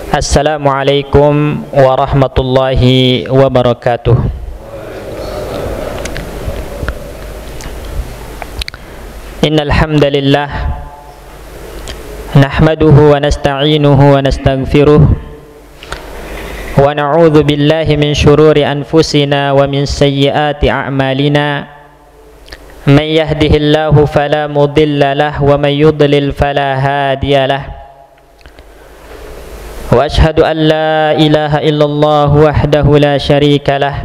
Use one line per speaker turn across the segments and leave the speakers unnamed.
Assalamualaikum warahmatullahi wabarakatuh. Innal hamdalillah nahmaduhu wa nasta'inuhu wa nastaghfiruh wa na'udzu billahi min shururi anfusina wa min sayyiati a'malina. Man yahdihillahu fala mudilla lahu wa man yudlil fala hadiya lahu. Wa ashhadu an la ilaha illallah wahdahu la syarika lah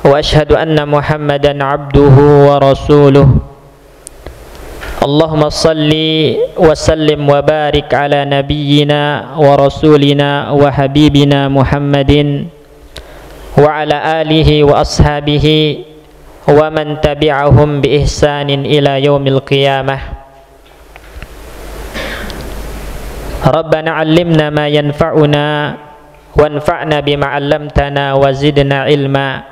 wa ashhadu anna Muhammadan abduhu wa rasuluh. Allahumma salli wa sallim wa barik ala nabiyyina wa rasulina wa habibina Muhammadin wa ala alihi wa ashabihi wa man tabi'ahum bi ihsanin ila yaumil qiyamah. Rabbana 'allimna ma yanfa'una wanfa'na bima 'allamtana wa zidna ilma.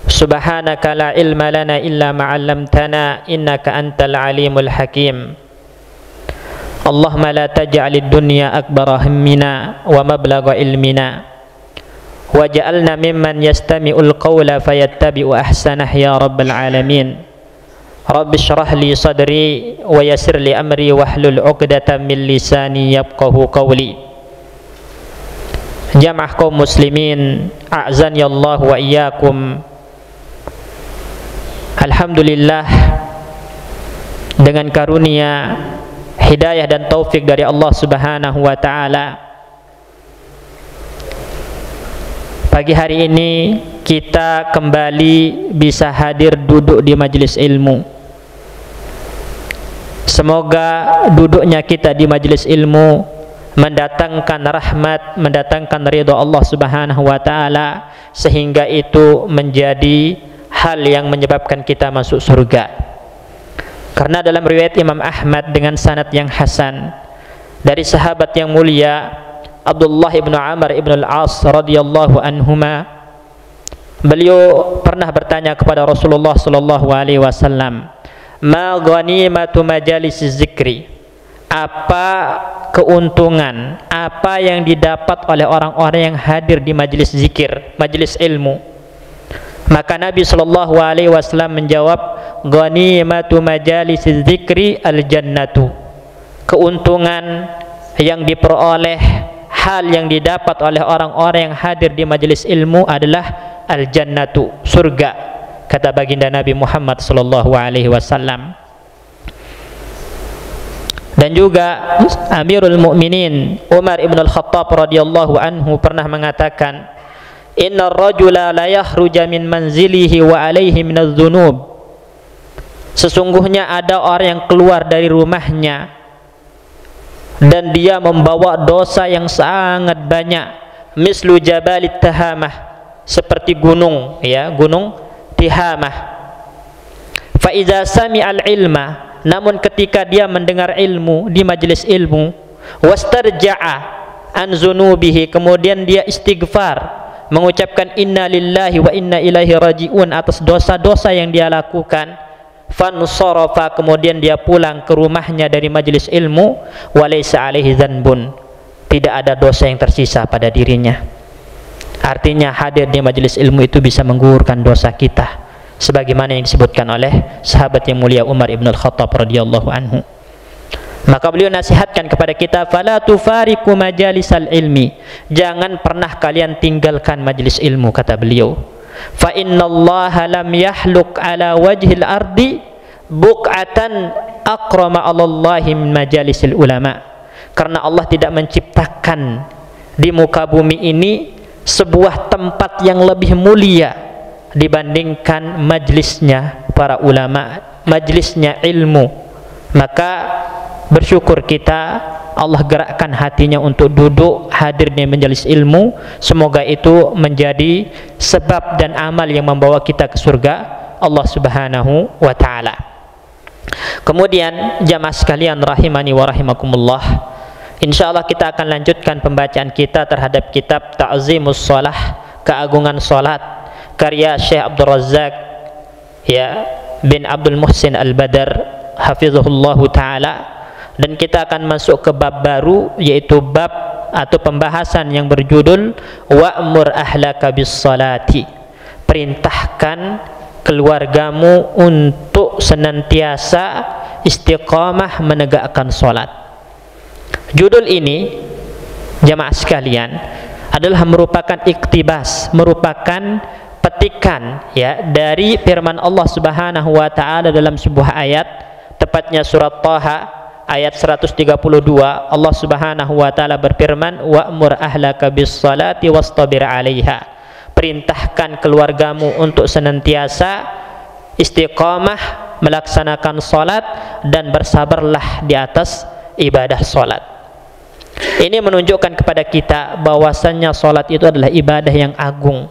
Subhanaka la ilma lana illa ma 'allamtana innaka antal alimul hakim. Allahumma la taj'alid dunya akbara hammina wa mablagha ilmina waj'alna mimman yastami'ul qawla fayattabi'u ahsanah ya rabbal alamin. Rabbi syrah li sadri wa yassir li amri wahlul 'uqdatam min lisani yafqahu qawli. Jamaah kaum muslimin, a'zani Allah wa iyyakum. Alhamdulillah, dengan karunia hidayah dan taufik dari Allah Subhanahu wa taala, pagi hari ini kita kembali bisa hadir duduk di majelis ilmu. Semoga duduknya kita di majelis ilmu mendatangkan rahmat, mendatangkan ridha Allah Subhanahu wa taala, sehingga itu menjadi hal yang menyebabkan kita masuk surga. Karena dalam riwayat Imam Ahmad dengan sanad yang hasan dari sahabat yang mulia Abdullah ibn Amr ibn al-As radhiyallahu anhuma, beliau pernah bertanya kepada Rasulullah sallallahu alaihi wasallam, ma ghanimatu majalis zikri, apa keuntungan, apa yang didapat oleh orang-orang yang hadir di majelis zikir, majelis ilmu? Maka Nabi sallallahu alaihi wasallam menjawab, ghanimatu majalis zikri al-jannatu, keuntungan yang diperoleh, hal yang didapat oleh orang-orang yang hadir di majelis ilmu adalah al-jannatu, surga, kata baginda Nabi Muhammad sallallahu alaihi wasallam. Dan juga Amirul Mukminin Umar ibn al-Khattab radhiyallahu anhu pernah mengatakan, innar rajula la yakhruja min manzilihi wa alaihi minadz dzunub, sesungguhnya ada orang yang keluar dari rumahnya dan dia membawa dosa yang sangat banyak, mislu jabalit tahamah, seperti gunung, ya, gunung Tihamah. Fa iza sami'al ilma, namun ketika dia mendengar ilmu di majelis ilmu, wastarja'a an zunubihi, kemudian dia istighfar, mengucapkan inna lillahi wa inna ilaihi raji'un atas dosa-dosa yang dia lakukan, fansarafa, kemudian dia pulang ke rumahnya dari majelis ilmu, walaysa alaihi dzanbun, tidak ada dosa yang tersisa pada dirinya. Artinya hadir di majelis ilmu itu bisa menggugurkan dosa kita, sebagaimana yang disebutkan oleh sahabat yang mulia Umar ibn al-Khattab radhiyallahu anhu. Maka beliau nasihatkan kepada kita, fala tufariqu majalisal ilmi, jangan pernah kalian tinggalkan majelis ilmu, kata beliau. Fa innallaha lam yahluk ala wajhil ardi buq'atan aqrama 'alallahi min majalisil ulama, karena Allah tidak menciptakan di muka bumi ini sebuah tempat yang lebih mulia dibandingkan majlisnya para ulama, majlisnya ilmu. Maka bersyukur kita, Allah gerakkan hatinya untuk duduk hadir di majelis ilmu. Semoga itu menjadi sebab dan amal yang membawa kita ke surga Allah Subhanahu wa taala. Kemudian jamaah sekalian rahimani wa rahimakumullah, insyaallah kita akan lanjutkan pembacaan kita terhadap kitab Ta'zimus Shalah, keagungan salat, karya Syekh Abdul Razzaq bin Abdul Muhsin Al-Badar hafizahullahu taala. Dan kita akan masuk ke bab baru, yaitu bab atau pembahasan yang berjudul Wa'mur ahlaka bis salati. Perintahkan keluargamu untuk senantiasa istiqamah menegakkan salat. Judul ini, jamaah sekalian, adalah merupakan iktibas, merupakan petikan ya dari firman Allah Subhanahu wa taala dalam sebuah ayat, tepatnya surat Thaha ayat 132. Allah Subhanahu wa taala berfirman, wa'mur ahlaka bis salati wastabir 'alaiha. Perintahkan keluargamu untuk senantiasa istiqamah melaksanakan salat dan bersabarlah di atas ibadah salat. Ini menunjukkan kepada kita bahwasannya salat itu adalah ibadah yang agung,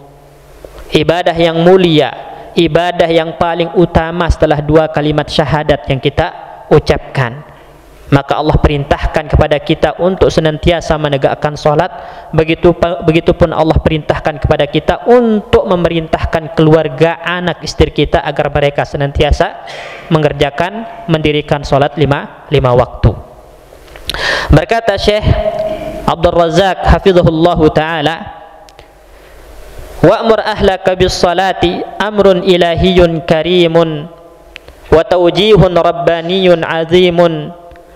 ibadah yang mulia, ibadah yang paling utama setelah dua kalimat syahadat yang kita ucapkan. Maka Allah perintahkan kepada kita untuk senantiasa menegakkan salat. Begitupun Allah perintahkan kepada kita untuk memerintahkan keluarga, anak istri kita agar mereka senantiasa mengerjakan, mendirikan salat lima waktu. Berkata Syekh Abdul Razak hafizahullahu ta'ala, wa'mur ahlaka bis salati amrun ilahiyun karimun wa tawjihun rabbaniyun azimun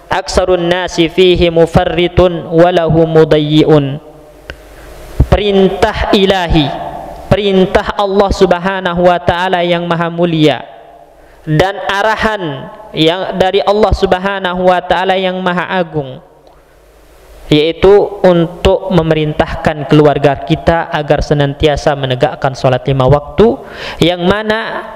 aksarun nasi fihi mufarritun walahu mudayyi'un. Perintah ilahi, perintah Allah Subhanahu wa ta'ala yang maha mulia, dan arahan yang dari Allah Subhanahu wa ta'ala yang maha agung, yaitu untuk memerintahkan keluarga kita agar senantiasa menegakkan salat lima waktu, yang mana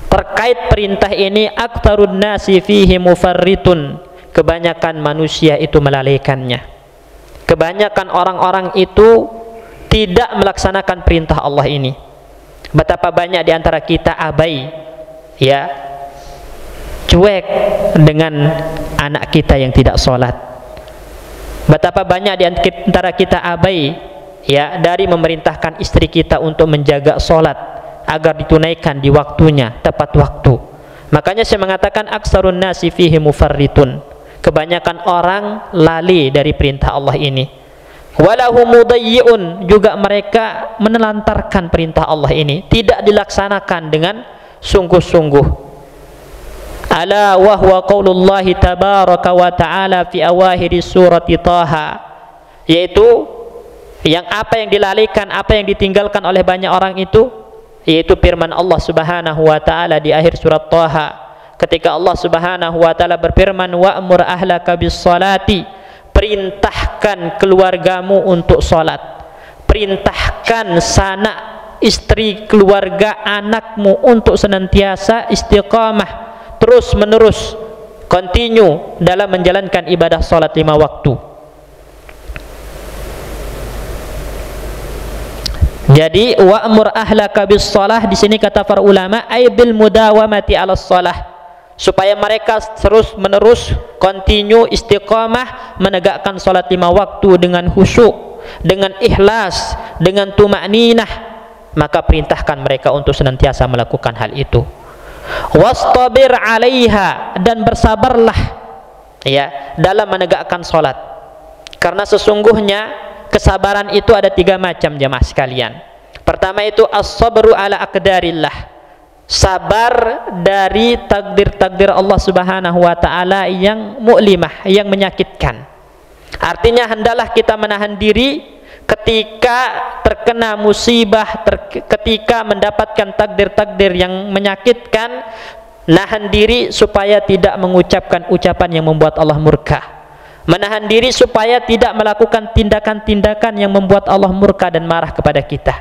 terkait perintah ini aktsarun nasi fihi mufarritun, kebanyakan manusia itu melalaikannya. Kebanyakan orang-orang itu tidak melaksanakan perintah Allah ini. Betapa banyak di antara kita abai, ya, cuek dengan anak kita yang tidak sholat. Betapa banyak di antara kita abai, ya, dari memerintahkan istri kita untuk menjaga sholat agar ditunaikan di waktunya, tepat waktu. Makanya saya mengatakan aksarun nasi fihi mufarritun, kebanyakan orang lali dari perintah Allah ini. Walahu mudayyi'un, juga mereka menelantarkan perintah Allah ini, tidak dilaksanakan dengan sungguh-sungguh. Ala wa huwa qaulullahi tabaraka wa ta'ala fi awahiri surati Thaha, yaitu yang apa yang dilalaikan, apa yang ditinggalkan oleh banyak orang itu, yaitu firman Allah Subhanahu wa ta'ala di akhir surat Thaha, ketika Allah Subhanahu wa ta'ala berfirman, wa'mur ahlaka bis salati, perintahkan keluargamu untuk salat. Perintahkan sanak istri, keluarga, anakmu untuk senantiasa istiqamah, terus menerus, continue dalam menjalankan ibadah salat lima waktu. Jadi wa'mur ahlaka bis salah di sini kata para ulama ay bil mudawamati 'alas salah, supaya mereka terus menerus continue istiqamah menegakkan salat lima waktu dengan khusyuk, dengan ikhlas, dengan tumakninah. Maka perintahkan mereka untuk senantiasa melakukan hal itu. Wastabir 'alaiha, dan bersabarlah ya dalam menegakkan salat. Karena sesungguhnya kesabaran itu ada tiga macam, jamaah sekalian. Pertama itu as-sabru ala aqdarillah, sabar dari takdir-takdir Allah Subhanahu wa ta'ala yang mu'limah, yang menyakitkan. Artinya hendaklah kita menahan diri ketika terkena musibah, ketika mendapatkan takdir-takdir yang menyakitkan. Nahan diri supaya tidak mengucapkan ucapan yang membuat Allah murka, menahan diri supaya tidak melakukan tindakan-tindakan yang membuat Allah murka dan marah kepada kita.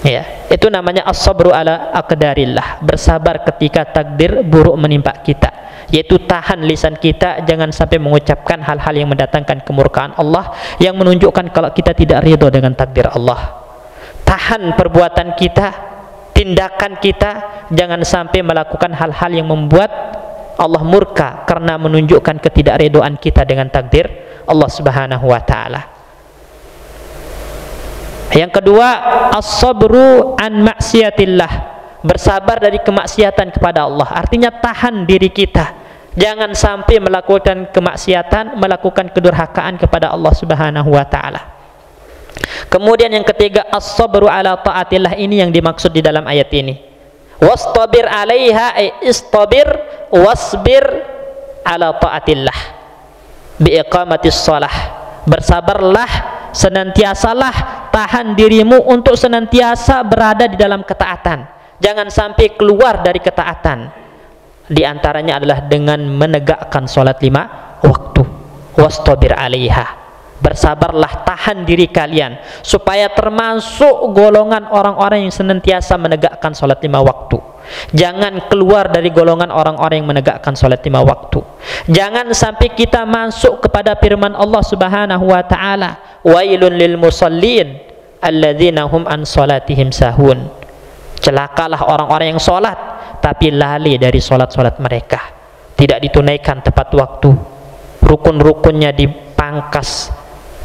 Ya, itu namanya as-sabru ala aqdarillah, bersabar ketika takdir buruk menimpa kita, yaitu tahan lisan kita jangan sampai mengucapkan hal-hal yang mendatangkan kemurkaan Allah, yang menunjukkan kalau kita tidak ridho dengan takdir Allah. Tahan perbuatan kita, tindakan kita, jangan sampai melakukan hal-hal yang membuat Allah murka karena menunjukkan ketidakridhoan kita dengan takdir Allah Subhanahu wa ta'ala. Yang kedua, as-sabru an maksiatillah, bersabar dari kemaksiatan kepada Allah. Artinya tahan diri kita Jangan sampai melakukan kemaksiatan, melakukan kedurhakaan kepada Allah Subhanahu wa taala. Kemudian yang ketiga, as-sabru ala taatillah, ini yang dimaksud di dalam ayat ini. Wastabir 'alaiha, ay istabir wasbir ala taatillah bi iqamatis shalah. Bersabarlah, senantiasalah tahan dirimu untuk senantiasa berada di dalam ketaatan. Jangan sampai keluar dari ketaatan. Di antaranya adalah dengan menegakkan salat 5 waktu. Wastabir 'alaiha. Bersabarlah, tahan diri kalian supaya termasuk golongan orang-orang yang senantiasa menegakkan salat 5 waktu. Jangan keluar dari golongan orang-orang yang menegakkan salat 5 waktu. Jangan sampai kita masuk kepada firman Allah Subhanahu wa taala, wailun lil musallin alladzina hum an salatihim sahun. Celakalah orang-orang yang salat tapi lalai dari salat-salat mereka, tidak ditunaikan tepat waktu, rukun-rukunnya dipangkas,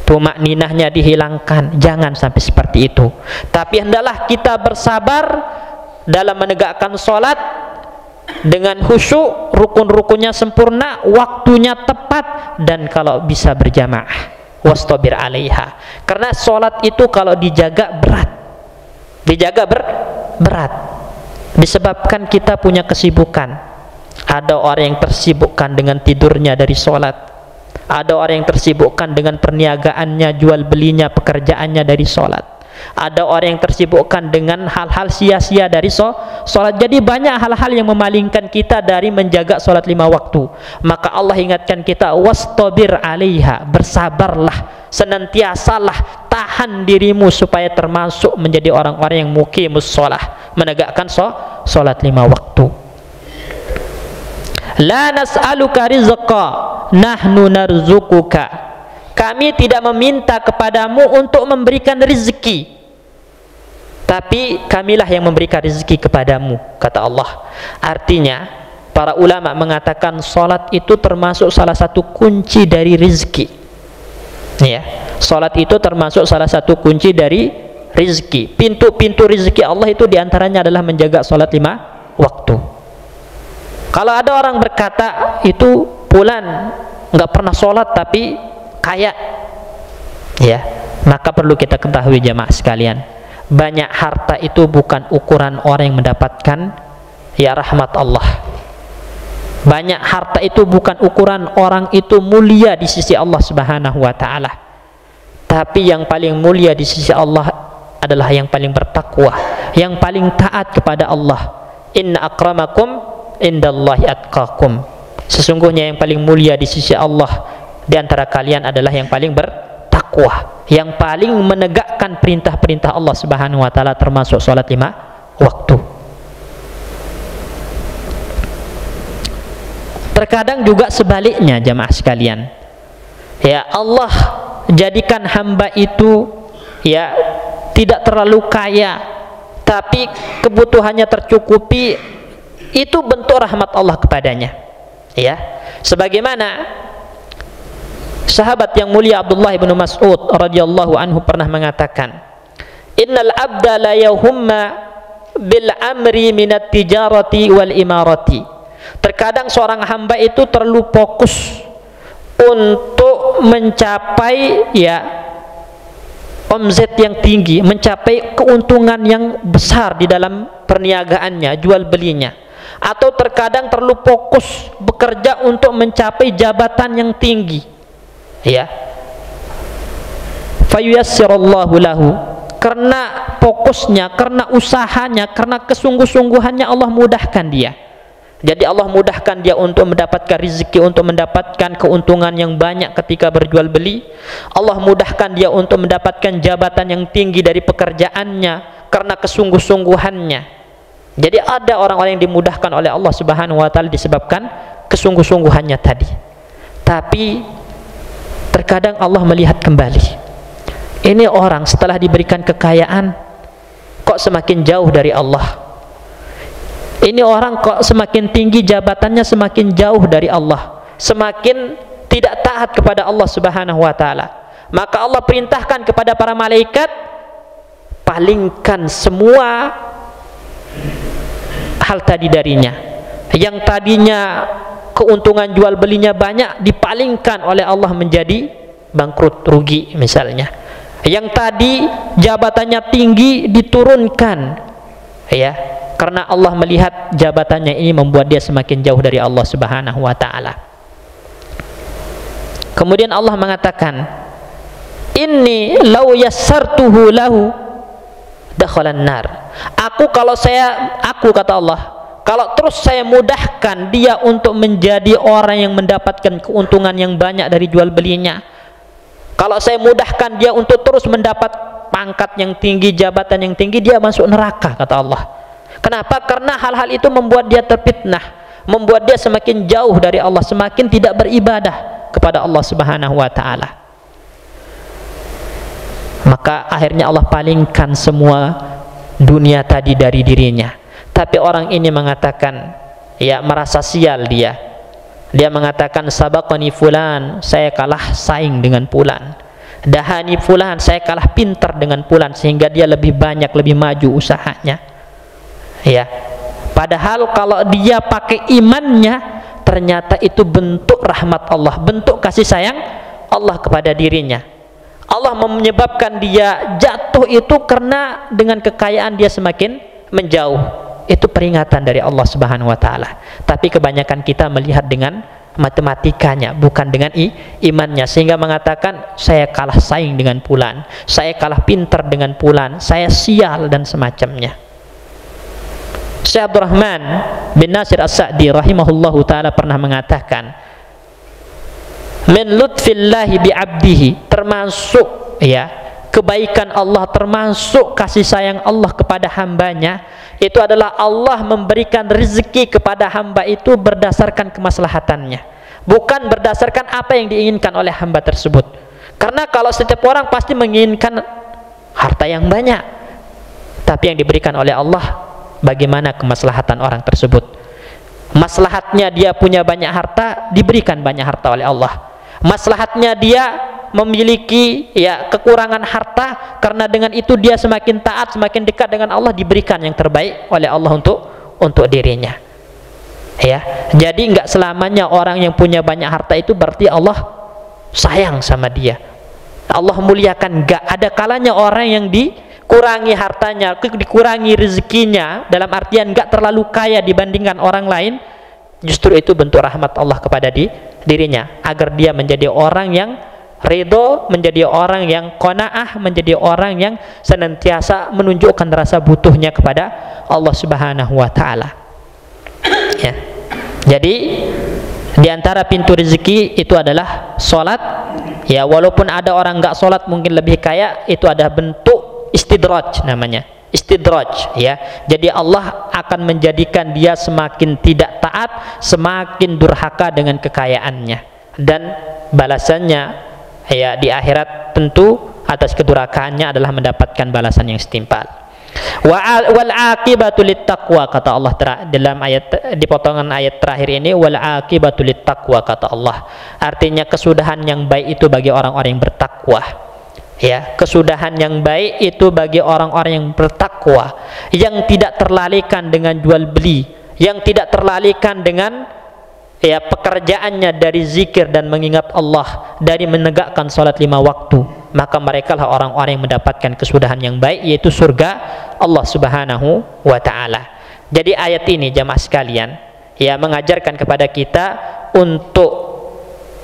tumakninahnya dihilangkan. Jangan sampai seperti itu. Tapi hendaklah kita bersabar dalam menegakkan salat dengan khusyuk, rukun-rukunnya sempurna, waktunya tepat, dan kalau bisa berjamaah. Wastabir 'alaiha. Karena salat itu kalau dijaga berat. Dijaga berat. Disebabkan kita punya kesibukan. Ada orang yang tersibukkan dengan tidurnya dari salat. Ada orang yang tersibukkan dengan perniagaannya, jual belinya, pekerjaannya dari salat. Ada orang yang tersibukkan dengan hal-hal sia-sia dari salat. Jadi banyak hal-hal yang memalingkan kita dari menjaga salat 5 waktu. Maka Allah ingatkan kita, wastabir 'alaiha, bersabarlah, senantiasalah tahan dirimu supaya termasuk menjadi orang-orang yang muqimus shalah, menegakkan salat 5 waktu. La nas'aluka rizqa, nahnu narzuquka. Kami tidak meminta kepadamu untuk memberikan rezeki, tapi kamilah yang memberikan rezeki kepadamu, kata Allah. Artinya para ulama mengatakan salat itu termasuk salah satu kunci dari rezeki. Ya, salat itu termasuk salah satu kunci dari rezeki. Pintu-pintu rezeki Allah itu diantaranya adalah menjaga salat 5 waktu. Kalau ada orang berkata itu fulan nggak pernah salat tapi kaya, ya, maka perlu kita ketahui jamaah sekalian, banyak harta itu bukan ukuran orang yang mendapatkan ya rahmat Allah. Banyak harta itu bukan ukuran orang itu mulia di sisi Allah Subhanahu wa taala. Tapi yang paling mulia di sisi Allah adalah yang paling bertakwa, yang paling taat kepada Allah. Inna akramakum indallahi atqakum. Sesungguhnya yang paling mulia di sisi Allah di antara kalian adalah yang paling bertakwa, yang paling menegakkan perintah-perintah Allah Subhanahu wa taala, termasuk salat 5 waktu. Terkadang juga sebaliknya jamaah sekalian. Ya, Allah jadikan hamba itu ya tidak terlalu kaya, tapi kebutuhannya tercukupi. Itu bentuk rahmat Allah kepadanya. Ya, sebagaimana sahabat yang mulia Abdullah bin Mas'ud radhiyallahu anhu pernah mengatakan, innal abda la yahumma bil amri minat tijarati wal imarati. Terkadang seorang hamba itu terlalu fokus untuk mencapai ya omzet yang tinggi, mencapai keuntungan yang besar di dalam perniagaannya, jual belinya. Atau terkadang terlalu fokus bekerja untuk mencapai jabatan yang tinggi, ya, fayuyassirallahu lahu, karena fokusnya, karena usahanya, karena kesungguh-sungguhannya Allah mudahkan dia. Jadi Allah mudahkan dia untuk mendapatkan rezeki, untuk mendapatkan keuntungan yang banyak ketika berjual beli. Allah mudahkan dia untuk mendapatkan jabatan yang tinggi dari pekerjaannya karena kesungguh-sungguhannya. Jadi ada orang-orang yang dimudahkan oleh Allah Subhanahu wa taala disebabkan kesungguh-sungguhannya tadi. Tapi terkadang Allah melihat kembali, ini orang setelah diberikan kekayaan kok semakin jauh dari Allah. Ini orang kok semakin tinggi jabatannya, semakin jauh dari Allah, semakin tidak taat kepada Allah Subhanahu wa taala. Maka Allah perintahkan kepada para malaikat, palingkan semua hal tadi darinya. Yang tadinya keuntungan jual belinya banyak, dipalingkan oleh Allah menjadi bangkrut, rugi misalnya. Yang tadi jabatannya tinggi diturunkan, ya, karena Allah melihat jabatannya ini membuat dia semakin jauh dari Allah Subhanahu wa taala. Kemudian Allah mengatakan, inni law yassartuhu lahu dakhalan nar. Aku kata Allah, kalau terus saya mudahkan dia untuk menjadi orang yang mendapatkan keuntungan yang banyak dari jual belinya, kalau saya mudahkan dia untuk terus mendapat pangkat yang tinggi, jabatan yang tinggi, dia masuk neraka, kata Allah. Kenapa? Karena hal-hal itu membuat dia terfitnah, membuat dia semakin jauh dari Allah, semakin tidak beribadah kepada Allah Subhanahu wa taala. Maka akhirnya Allah palingkan semua dunia tadi dari dirinya. Tapi orang ini mengatakan, ya, merasa sial dia. Dia mengatakan, sabaqani fulan, saya kalah saing dengan fulan. Dahani fulan, saya kalah pintar dengan fulan, sehingga dia lebih banyak, lebih maju usahanya. Ya. Padahal kalau dia pakai imannya, ternyata itu bentuk rahmat Allah, bentuk kasih sayang Allah kepada dirinya. Allah menyebabkan dia jatuh itu karena dengan kekayaan dia semakin menjauh. Itu peringatan dari Allah Subhanahu wa taala. Tapi kebanyakan kita melihat dengan matematikanya, bukan dengan imannya, sehingga mengatakan saya kalah saing dengan fulan, saya kalah pintar dengan fulan, saya sial dan semacamnya. Syekh Abdurrahman bin Nasir As-Sa'di rahimahullahu taala pernah mengatakan, min lutfillahi bi'abdihi, termasuk, ya, kebaikan Allah, termasuk kasih sayang Allah kepada hambanya, itu adalah Allah memberikan rezeki kepada hamba itu berdasarkan kemaslahatannya, bukan berdasarkan apa yang diinginkan oleh hamba tersebut. Karena kalau setiap orang pasti menginginkan harta yang banyak, tapi yang diberikan oleh Allah bagaimana kemaslahatan orang tersebut. Maslahatnya dia punya banyak harta, diberikan banyak harta oleh Allah. Maslahatnya dia memiliki, ya, kekurangan harta, karena dengan itu dia semakin taat, semakin dekat dengan Allah, diberikan yang terbaik oleh Allah untuk dirinya. Ya, jadi enggak selamanya orang yang punya banyak harta itu berarti Allah sayang sama dia, Allah muliakan. Enggak, ada kalanya orang yang dikurangi hartanya, dikurangi rezekinya, dalam artian enggak terlalu kaya dibandingkan orang lain, justru itu bentuk rahmat Allah kepada dirinya, agar dia menjadi orang yang ridho, menjadi orang yang qanaah, menjadi orang yang senantiasa menunjukkan rasa butuhnya kepada Allah Subhanahu wa taala. Ya. Jadi di antara pintu rezeki itu adalah salat. Ya, walaupun ada orang enggak salat mungkin lebih kaya, itu ada bentuk istidraj namanya. Istidraj, ya. Jadi Allah akan menjadikan dia semakin tidak taat, semakin durhaka dengan kekayaannya, dan balasannya, ya, di akhirat tentu atas kedurhakaannya adalah mendapatkan balasan yang setimpal. Wal aqibatu littaqwa, kata Allah dalam ayat, di potongan ayat terakhir ini, wal aqibatu littaqwa, kata Allah, artinya kesudahan yang baik itu bagi orang-orang yang bertakwa. Ya, kesudahan yang baik itu bagi orang-orang yang bertakwa, yang tidak terlalaikan dengan jual beli, yang tidak terlalaikan dengan, ya, pekerjaannya dari zikir dan mengingat Allah, dari menegakkan salat 5 waktu. Maka mereka lah orang-orang yang mendapatkan kesudahan yang baik, yaitu surga Allah Subhanahu wa taala. Jadi ayat ini, jamaah sekalian, ya, mengajarkan kepada kita untuk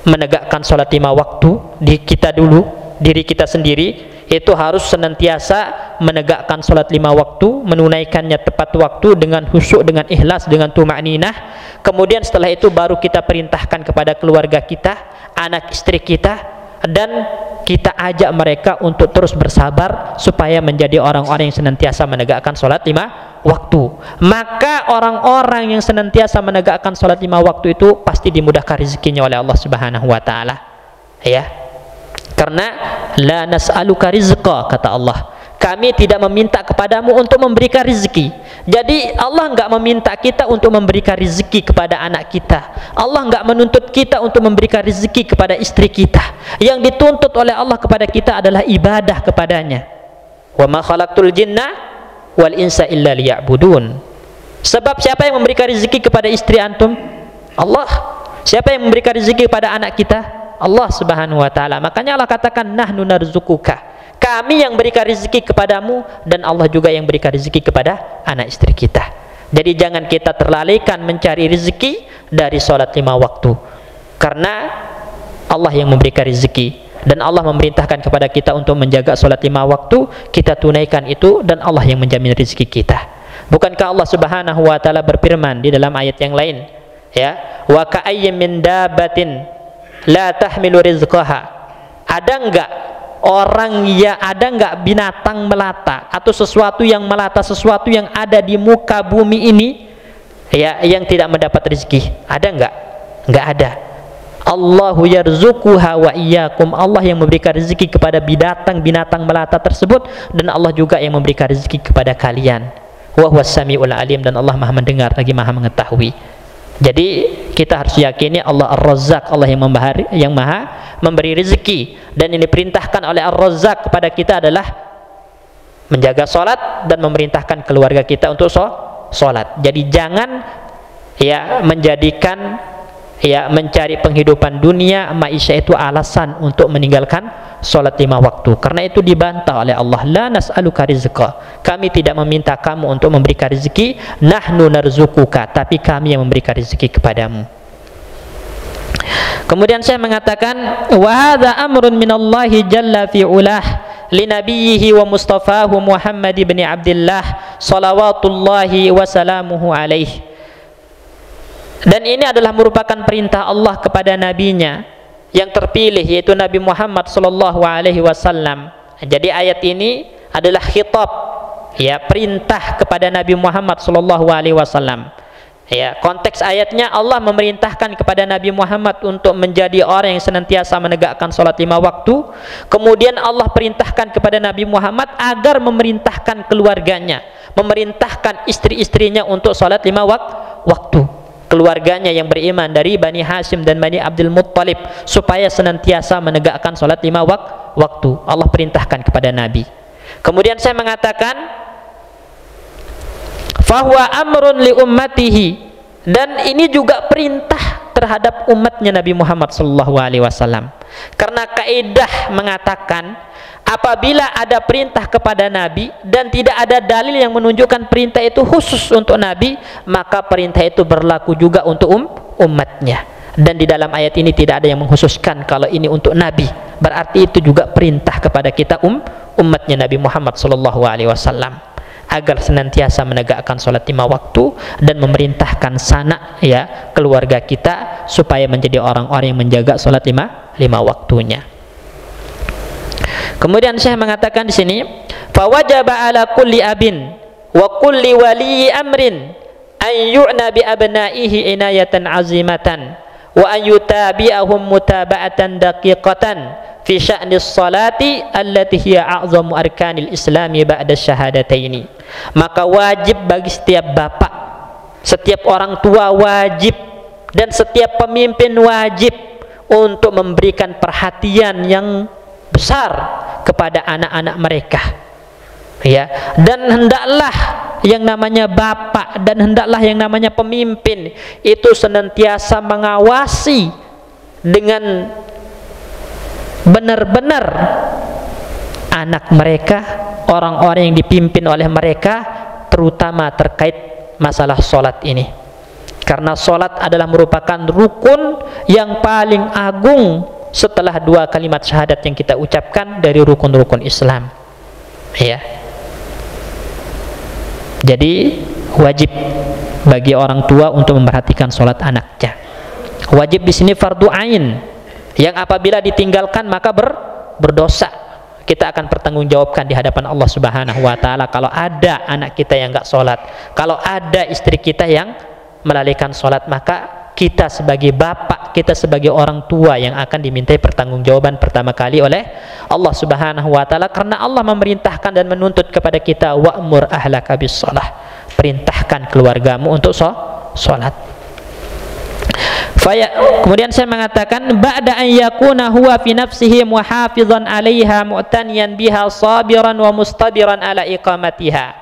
menegakkan salat 5 waktu di kita dulu. Diri kita sendiri itu harus senantiasa menegakkan salat 5 waktu, menunaikannya tepat waktu dengan khusyuk, dengan ikhlas, dengan tuma'ninah. Kemudian setelah itu baru kita perintahkan kepada keluarga kita, anak istri kita, dan kita ajak mereka untuk terus bersabar supaya menjadi orang-orang yang senantiasa menegakkan salat 5 waktu. Maka orang-orang yang senantiasa menegakkan salat 5 waktu itu pasti dimudahkan rezekinya oleh Allah Subhanahu wa taala. Ya. Karena la nas'aluka rizqa, kata Allah, kami tidak meminta kepadamu untuk memberikan rezeki. Jadi Allah enggak meminta kita untuk memberikan rezeki kepada anak kita. Allah enggak menuntut kita untuk memberikan rezeki kepada istri kita. Yang dituntut oleh Allah kepada kita adalah ibadah kepadanya. Wa ma khalaqtul jinna wal insa illa liya'budun. Sebab siapa yang memberikan rezeki kepada istri antum? Allah. Siapa yang memberikan rezeki kepada anak kita? Allah Subhanahu wa taala. Makanya Allah katakan nahnu narzukuka. Kami yang berikan rezeki kepadamu, dan Allah juga yang berikan rezeki kepada anak istri kita. Jadi jangan kita terlalaikan mencari rezeki dari sholat 5 waktu, karena Allah yang memberikan rezeki, dan Allah memerintahkan kepada kita untuk menjaga sholat 5 waktu. Kita tunaikan itu, dan Allah yang menjamin rezeki kita. Bukankah Allah Subhanahu wa taala berfirman di dalam ayat yang lain, ya, wa ka'ayyim min dabbatin la tahmilu rizqaha. Ada enggak orang, ya, ada enggak binatang melata atau sesuatu yang melata, sesuatu yang ada di muka bumi ini, ya, yang tidak mendapat rezeki? Ada enggak? Enggak ada. Allahu yarzuquha wa iyyakum. Allah yang memberikan rezeki kepada binatang melata tersebut, dan Allah juga yang memberikan rezeki kepada kalian. Wa huwas samiul alim, dan Allah Maha mendengar lagi Maha mengetahui. Jadi kita harus yakini Allah Ar-Razzaq, Allah yang Maha memberi rezeki, dan ini diperintahkan oleh Ar-Razzaq kepada kita adalah menjaga sholat dan memerintahkan keluarga kita untuk sholat. Jadi jangan, ya, menjadikan, ya, mencari penghidupan dunia, maisha itu alasan untuk meninggalkan sholat 5 waktu. Karena itu dibantah oleh Allah, la nas'aluka rizqa, kami tidak meminta kamu untuk memberikan rezeki, nahnu narzukuka, tapi kami yang memberikan rezeki kepadamu. Kemudian saya mengatakan, wa hadza amrun minallahi jalla fi ulah li nabiyhi wa mustafahu Muhammad ibn Abdullah salawatullahi wa salamuhu alaihi. Dan ini adalah merupakan perintah Allah kepada nabinya yang terpilih, yaitu Nabi Muhammad sallallahu alaihi wasallam. Jadi ayat ini adalah khitab, ya, perintah kepada Nabi Muhammad sallallahu alaihi wasallam. Ya, konteks ayatnya Allah memerintahkan kepada Nabi Muhammad untuk menjadi orang yang senantiasa menegakkan sholat 5 waktu. Kemudian Allah perintahkan kepada Nabi Muhammad agar memerintahkan keluarganya, memerintahkan istri-istrinya untuk sholat 5 waktu. Keluarganya yang beriman dari Bani Hashim dan Bani Abdul Muttalib, supaya senantiasa menegakkan sholat 5 waktu. Allah perintahkan kepada Nabi. Kemudian saya mengatakan, fahuwa amrun li ummatihi, dan ini juga perintah terhadap umatnya Nabi Muhammad SAW. Karena kaidah mengatakan, apabila ada perintah kepada Nabi dan tidak ada dalil yang menunjukkan perintah itu khusus untuk Nabi, maka perintah itu berlaku juga untuk umatnya. Dan di dalam ayat ini tidak ada yang mengkhususkan kalau ini untuk Nabi, berarti itu juga perintah kepada kita umatnya Nabi Muhammad SAW, agar senantiasa menegakkan sholat 5 waktu dan memerintahkan sanak, ya, keluarga kita supaya menjadi orang-orang yang menjaga sholat 5 waktunya. Kemudian saya mengatakan di sini, fawajaba ala kulli abin wa kulli wali amrin an yu'na bi abnaihi inayatan azimatan wa an yutabi'ahum mutaba'atan daqiqatan fi sya'ni sholati allati hiya a'zamu arkanil islami ba'da syahadataini. Maka wajib bagi setiap bapak, setiap orang tua wajib, dan setiap pemimpin wajib untuk memberikan perhatian yang besar kepada anak-anak mereka, ya. Dan hendaklah yang namanya bapak dan hendaklah yang namanya pemimpin itu senantiasa mengawasi dengan benar-benar anak mereka, orang-orang yang dipimpin oleh mereka, terutama terkait masalah sholat ini. Karena sholat adalah merupakan rukun yang paling agung setelah 2 kalimat syahadat yang kita ucapkan dari rukun-rukun Islam, ya. Jadi wajib bagi orang tua untuk memperhatikan sholat anaknya. Wajib di sini fardu ain, yang apabila ditinggalkan maka berdosa. Kita akan pertanggungjawabkan di hadapan Allah Subhanahu wa taala kalau ada anak kita yang enggak sholat, kalau ada istri kita yang melalaikan sholat, maka kita sebagai bapak, kita sebagai orang tua yang akan dimintai pertanggungjawaban pertama kali oleh Allah Subhanahu wa taala, karena Allah memerintahkan dan menuntut kepada kita, wa'mur ahlaka bis-shalah, perintahkan keluargamu untuk sholat. Kemudian saya mengatakan, ba'da an yakuna huwa fi nafsihi muhafizan 'alaiha mu'taniyan biha sabiran wa mustabiran ala iqamatiha.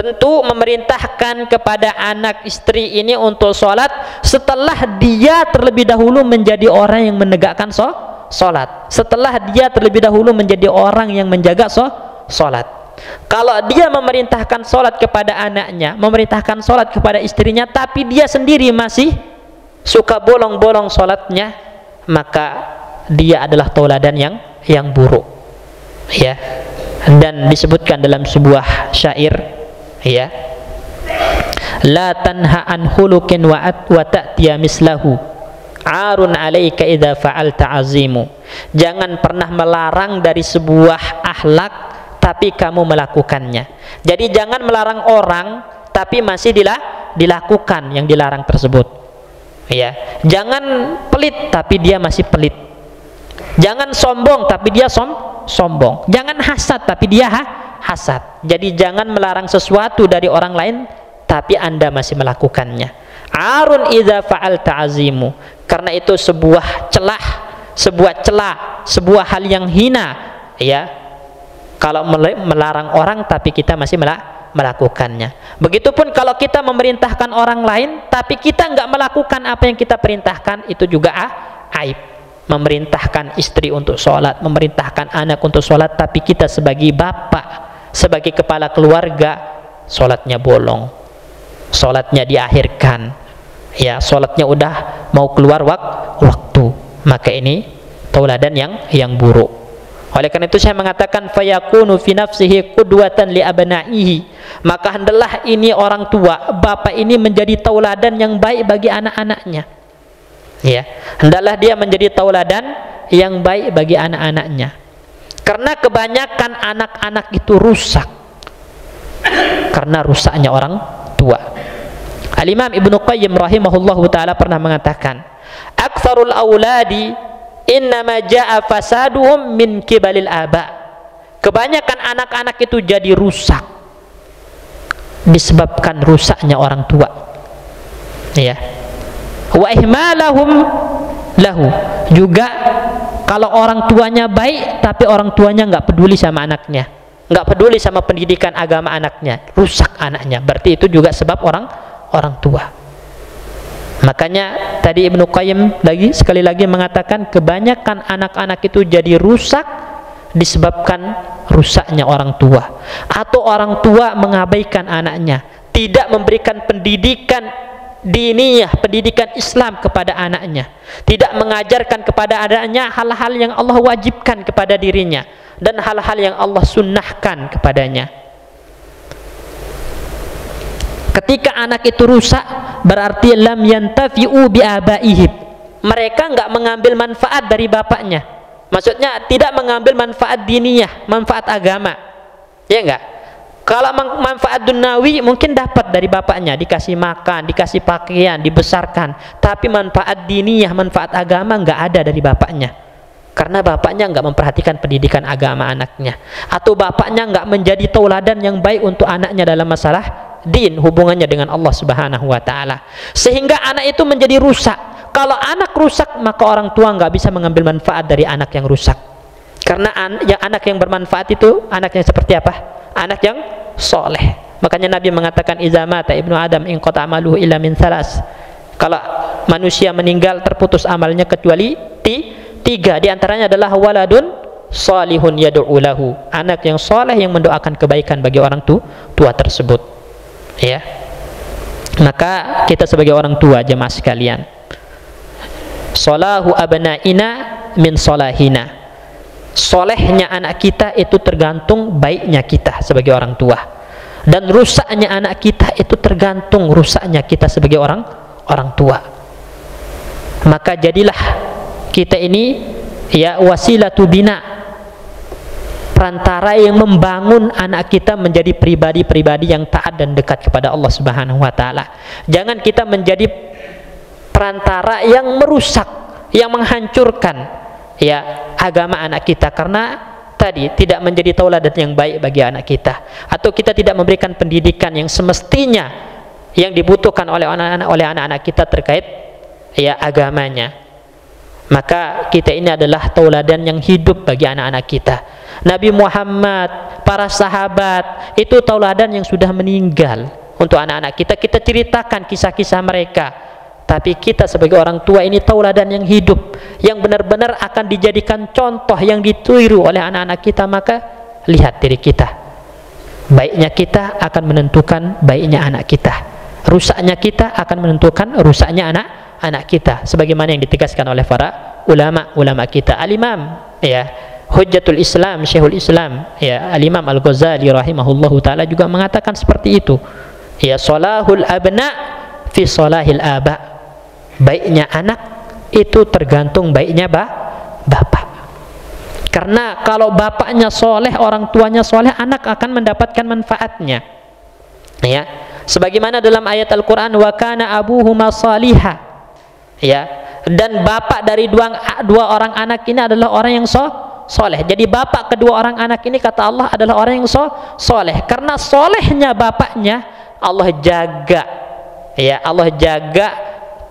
Tentu memerintahkan kepada anak istri ini untuk sholat setelah dia terlebih dahulu menjadi orang yang menegakkan sholat, setelah dia terlebih dahulu menjadi orang yang menjaga sholat. Kalau dia memerintahkan sholat kepada anaknya, memerintahkan sholat kepada istrinya, tapi dia sendiri masih suka bolong-bolong sholatnya, maka dia adalah tauladan yang buruk, ya. Dan disebutkan dalam sebuah syair, ya, la tanha an khuluqin wa ta'tiya mislahu arun alaika idza fa'alta azimu. Jangan pernah melarang dari sebuah akhlak tapi kamu melakukannya. Jadi jangan melarang orang tapi masih dilakukan yang dilarang tersebut, ya. Jangan pelit tapi dia masih pelit. Jangan sombong tapi dia sombong. Jangan hasad tapi dia hasad. Jadi jangan melarang sesuatu dari orang lain tapi Anda masih melakukannya. Arun idza fa'alta azimu. Karena itu sebuah celah, sebuah hal yang hina, ya, kalau melarang orang tapi kita masih melakukannya. Begitupun kalau kita memerintahkan orang lain tapi kita nggak melakukan apa yang kita perintahkan, itu juga aib. Memerintahkan istri untuk sholat, memerintahkan anak untuk sholat, tapi kita sebagai bapak, sebagai kepala keluarga, sholatnya bolong, sholatnya diakhirkan, ya, sholatnya udah mau keluar waktu, maka ini tauladan yang buruk. Oleh karena itu saya mengatakan fayakunu fi nafsihi qudwatan li abnaihi, maka hendaklah ini orang tua, bapak ini menjadi tauladan yang baik bagi anak-anaknya. Ya, hendaklah dia menjadi tauladan yang baik bagi anak-anaknya. Karena kebanyakan anak-anak itu rusak karena rusaknya orang tua. Al-Imam Ibnu Qayyim rahimahullahu taala pernah mengatakan, aktsarul auladi innama jaa fasaduhum min kibalil aba. Kebanyakan anak-anak itu jadi rusak disebabkan rusaknya orang tua, ya. Wa ihmalahum lahu, juga kalau orang tuanya baik tapi orang tuanya nggak peduli sama anaknya, nggak peduli sama pendidikan agama anaknya, rusak anaknya, berarti itu juga sebab orang tua. Makanya tadi Ibnu Qayyim sekali lagi mengatakan kebanyakan anak-anak itu jadi rusak disebabkan rusaknya orang tua, atau orang tua mengabaikan anaknya, tidak memberikan pendidikan diniyah, pendidikan Islam kepada anaknya, tidak mengajarkan kepada anaknya hal-hal yang Allah wajibkan kepada dirinya dan hal-hal yang Allah sunnahkan kepadanya. Ketika anak itu rusak, berarti lam yantafi'u bi abaihim, mereka enggak mengambil manfaat dari bapaknya, maksudnya tidak mengambil manfaat diniyah, manfaat agama, ya enggak? Kalau manfaat dunawi mungkin dapat dari bapaknya, dikasih makan, dikasih pakaian, dibesarkan, tapi manfaat diniyah, manfaat agama enggak ada dari bapaknya, karena bapaknya enggak memperhatikan pendidikan agama anaknya, atau bapaknya enggak menjadi tauladan yang baik untuk anaknya dalam masalah din, hubungannya dengan Allah Subhanahu wa taala, sehingga anak itu menjadi rusak. Kalau anak rusak, maka orang tua enggak bisa mengambil manfaat dari anak yang rusak, karena anak yang bermanfaat itu anak yang seperti apa? Anak yang soleh. Makanya Nabi mengatakan iza mata ibnu adam in qata amaluhu illa min salas. Kalau manusia meninggal terputus amalnya kecuali tiga, di antaranya adalah waladun salihun yad'u lahu, anak yang soleh yang mendoakan kebaikan bagi orang tua tersebut, ya. Maka kita sebagai orang tua, jemaah sekalian, solahu abnaina min solahina, solehnya anak kita itu tergantung baiknya kita sebagai orang tua, dan rusaknya anak kita itu tergantung rusaknya kita sebagai orang tua. Maka jadilah kita ini, ya, wasilatu bina, perantara yang membangun anak kita menjadi pribadi-pribadi yang taat dan dekat kepada Allah Subhanahu wa taala. Jangan kita menjadi perantara yang merusak, yang menghancurkan, ya, agama anak kita, karena tadi tidak menjadi tauladan yang baik bagi anak kita, atau kita tidak memberikan pendidikan yang semestinya yang dibutuhkan oleh anak-anak kita terkait, ya, agamanya. Maka kita ini adalah tauladan yang hidup bagi anak-anak kita. Nabi Muhammad para sahabat, itu tauladan yang sudah meninggal. Untuk anak-anak kita, kita ceritakan kisah-kisah mereka. Tapi kita sebagai orang tua ini tauladan yang hidup, yang benar-benar akan dijadikan contoh yang ditiru oleh anak-anak kita. Maka lihat diri kita, baiknya kita akan menentukan baiknya anak kita, rusaknya kita akan menentukan rusaknya anak kita, sebagaimana yang ditegaskan oleh para ulama kita. Al-Imam Hujjatul Islam, Syekhul Islam Al-Imam Al-Ghazali rahimahullahu taala juga mengatakan seperti itu. Salahul abna fi salahil aba. Baiknya anak itu tergantung baiknya bapak. Karena kalau bapaknya soleh, orang tuanya soleh, anak akan mendapatkan manfaatnya. Sebagaimana dalam ayat Al-Quran, wa kana abuhuma salihah. Dan bapak dari dua orang anak ini adalah orang yang soleh. Jadi bapak kedua orang anak ini, kata Allah, adalah orang yang soleh. Karena solehnya bapaknya, Allah jaga. Allah jaga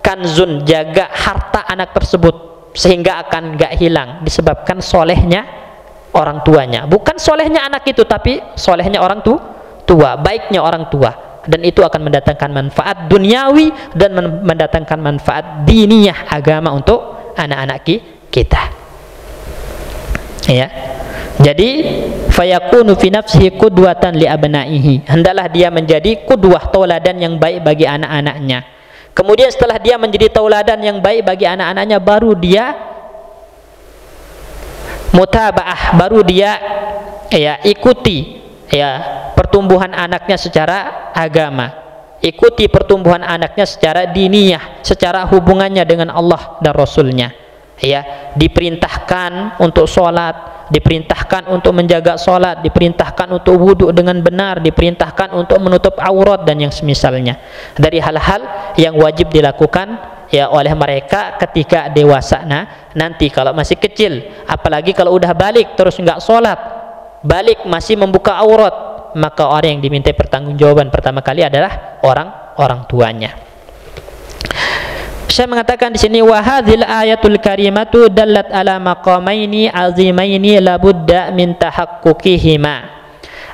kanzun, jaga harta anak tersebut sehingga akan gak hilang, disebabkan solehnya orang tuanya. Bukan solehnya anak itu, tapi solehnya orang tua, baiknya orang tua. Dan itu akan mendatangkan manfaat duniawi dan mendatangkan manfaat diniyah, agama, untuk anak-anak kita. Jadi fayakunu fi nafsihi qudwatan li abnaihi. Hendaklah dia menjadi qudwah, tauladan yang baik bagi anak-anaknya. Kemudian setelah dia menjadi tauladan yang baik bagi anak-anaknya, baru dia mutabaah, baru dia ikuti pertumbuhan anaknya secara agama, ikuti pertumbuhan anaknya secara diniyah, secara hubungannya dengan Allah dan Rasulnya. Diperintahkan untuk sholat, diperintahkan untuk menjaga sholat, diperintahkan untuk wudhu dengan benar, diperintahkan untuk menutup aurat dan yang semisalnya, dari hal-hal yang wajib dilakukan oleh mereka ketika dewasa. Nanti kalau masih kecil, apalagi kalau udah balik terus nggak sholat, balik masih membuka aurat, maka orang yang dimintai pertanggungjawaban pertama kali adalah orang tuanya. Saya mengatakan di sini, wa hadzal ayatul karimatu dallat ala maqamaini azimaini la budda min tahaqqukihima.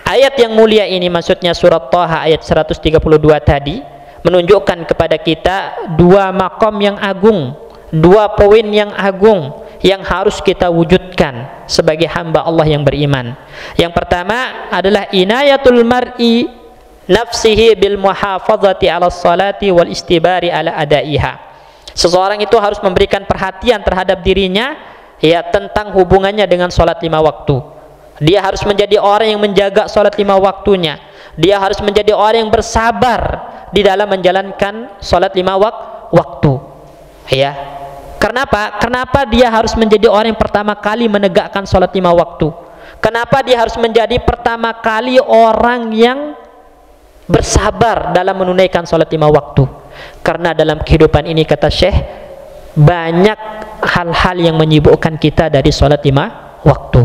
Ayat yang mulia ini, maksudnya surat Thaha ayat 132 tadi, menunjukkan kepada kita dua maqam yang agung, dua poin yang agung yang harus kita wujudkan sebagai hamba Allah yang beriman. Yang pertama adalah inayatul mar'i nafsihi bil muhafazati ala salati wal istibari ala adaiha. Seseorang itu harus memberikan perhatian terhadap dirinya tentang hubungannya dengan sholat 5 waktu. Dia harus menjadi orang yang menjaga sholat 5 waktunya. Dia harus menjadi orang yang bersabar di dalam menjalankan sholat 5 waktu. Kenapa dia harus menjadi orang yang pertama kali menegakkan sholat 5 waktu? Kenapa dia harus menjadi pertama kali orang yang bersabar dalam menunaikan sholat 5 waktu? Karena dalam kehidupan ini, kata Syekh, banyak hal-hal yang menyibukkan kita dari sholat 5 waktu.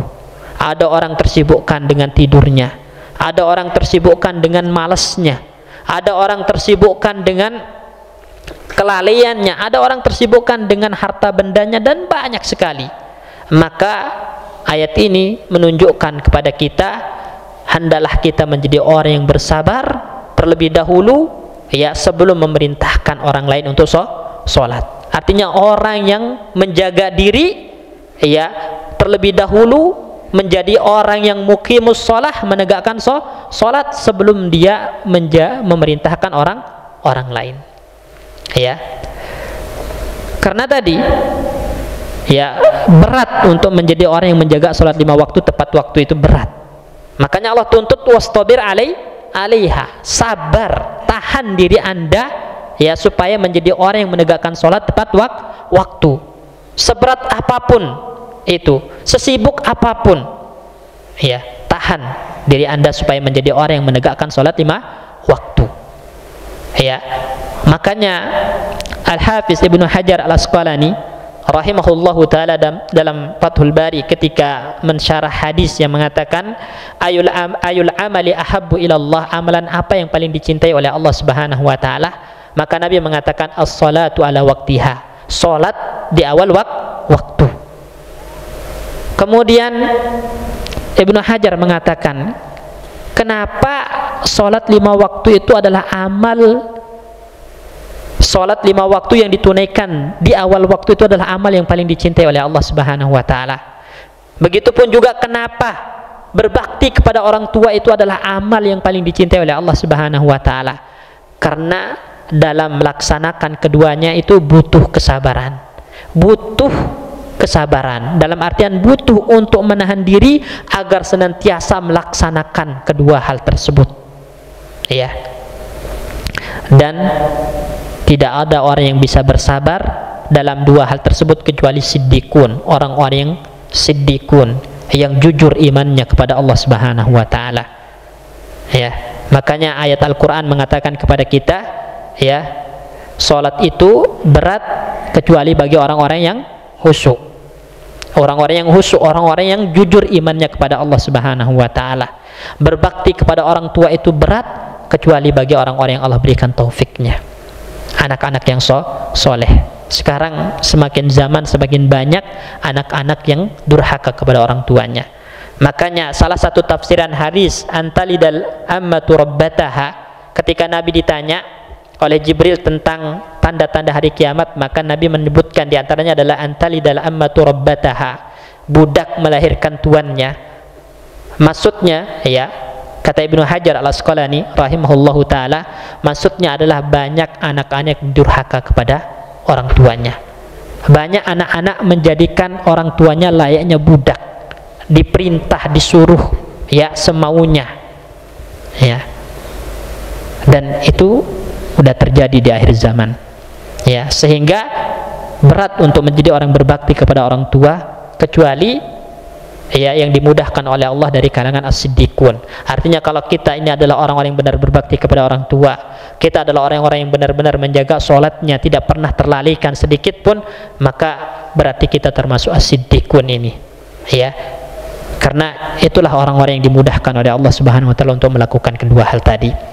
Ada orang tersibukkan dengan tidurnya, ada orang tersibukkan dengan malasnya, ada orang tersibukkan dengan kelalaiannya, ada orang tersibukkan dengan harta bendanya, dan banyak sekali. Maka ayat ini menunjukkan kepada kita, hendaklah kita menjadi orang yang bersabar terlebih dahulu sebelum memerintahkan orang lain untuk sholat. Artinya orang yang menjaga diri terlebih dahulu menjadi orang yang muqimus sholah, menegakkan sholat sebelum dia memerintahkan orang lain. Karena tadi berat untuk menjadi orang yang menjaga sholat 5 waktu tepat waktu, itu berat. Makanya Allah tuntut wastabir alaiha, sabar, tahan diri Anda supaya menjadi orang yang menegakkan sholat tepat waktu. Seberat apapun itu, sesibuk apapun, tahan diri Anda supaya menjadi orang yang menegakkan sholat 5 waktu. Makanya Al-Hafiz Ibnu Hajar Al-Asqalani rahimahullahu ta'ala dalam Fathul Bari ketika mensyarah hadis yang mengatakan ayul amali ahabbu ilallah, amalan apa yang paling dicintai oleh Allah subhanahu wa ta'ala, maka Nabi mengatakan as-salatu ala waktiha, salat di awal waktu. Kemudian Ibnu Hajar mengatakan, kenapa sholat 5 waktu itu adalah amal, sholat 5 waktu yang ditunaikan di awal waktu itu adalah amal yang paling dicintai oleh Allah Subhanahu wa Ta'ala. Begitupun juga kenapa berbakti kepada orang tua itu adalah amal yang paling dicintai oleh Allah Subhanahu wa Ta'ala, karena dalam melaksanakan keduanya itu butuh kesabaran, dalam artian butuh untuk menahan diri agar senantiasa melaksanakan kedua hal tersebut, ya. Dan tidak ada orang yang bisa bersabar dalam dua hal tersebut kecuali siddiqun, orang-orang yang siddiqun, yang jujur imannya kepada Allah Subhanahu wa Ta'ala, ya. Makanya ayat Al-Quran mengatakan kepada kita, ya, sholat itu berat kecuali bagi orang-orang yang khusyuk, orang-orang yang jujur imannya kepada Allah Subhanahu wa Ta'ala. Berbakti kepada orang tua itu berat kecuali bagi orang-orang yang Allah berikan taufiknya, anak-anak yang soleh. Sekarang semakin zaman semakin banyak anak-anak yang durhaka kepada orang tuanya. Makanya salah satu tafsiran hadis antalidal ammatu rabbataha, ketika Nabi ditanya oleh Jibril tentang tanda-tanda hari kiamat, maka Nabi menyebutkan diantaranya adalah antalidal ammatu rabbataha, budak melahirkan tuannya. Maksudnya, ya, kata Ibnu Hajar Al-Asqalani rahimahullahu ta'ala, maksudnya adalah banyak anak-anak durhaka kepada orang tuanya. Banyak anak-anak menjadikan orang tuanya layaknya budak, diperintah, disuruh, ya, semaunya, ya. Dan itu sudah terjadi di akhir zaman, ya, sehingga berat untuk menjadi orang berbakti kepada orang tua kecuali, ya, yang dimudahkan oleh Allah dari kalangan as-siddiqun. Artinya kalau kita ini adalah orang-orang yang benar berbakti kepada orang tua, kita adalah orang-orang yang benar-benar menjaga sholatnya, tidak pernah terlalaikan sedikit pun, maka berarti kita termasuk as-siddiqun ini, ya. Karena itulah orang-orang yang dimudahkan oleh Allah Subhanahu wa Ta'ala untuk melakukan kedua hal tadi.